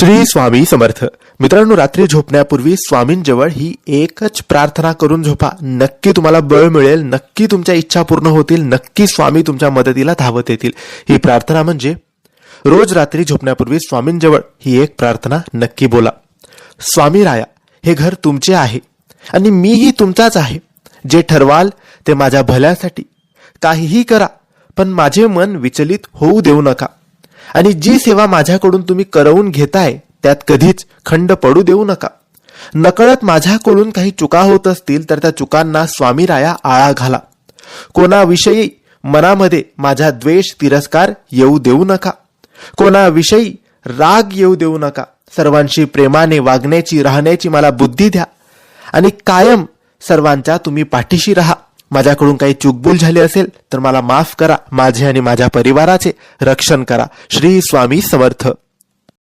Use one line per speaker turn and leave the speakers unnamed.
श्री स्वामी समर्थ. मित्रांनो, रात्री झोपण्यापूर्वी स्वामींजवळ ही एकच प्रार्थना करून झोपा. नक्की तुम्हाला बळ मिळेल, नक्की तुमच्या इच्छा पूर्ण होतील, नक्की स्वामी तुमच्या मदतीला धावत येतील. ही प्रार्थना म्हणजे रोज रात्री झोपण्यापूर्वी स्वामींजवळ ही एक प्रार्थना नक्की बोला. स्वामी राया, हे घर तुमचे आहे आणि मीही तुमचाच आहे. जे ठरवाल ते माझ्या भल्यासाठी. काहीही करा, पण माझे मन विचलित होऊ देऊ नका. आणि जी सेवा माझ्याकडून तुम्ही करवून घेताय त्यात कधीच खंड पडू देऊ नका. नकळत माझ्याकडून काही चुका होत असतील तर त्या चुकांना स्वामी राया आळा घाला. कोणाविषयी मनामध्ये माझा द्वेष तिरस्कार येऊ देऊ नका. कोणाविषयी राग येऊ देऊ नका. सर्वांशी प्रेमाने वागण्याची राहण्याची मला बुद्धी द्या आणि कायम सर्वांच्या तुम्ही पाठीशी राहा. माझ्याकडून काही चूकभूल झाली असेल तर मला माफ करा. माझे आणि माझ्या परिवाराचे रक्षण करा. श्री स्वामी समर्थ.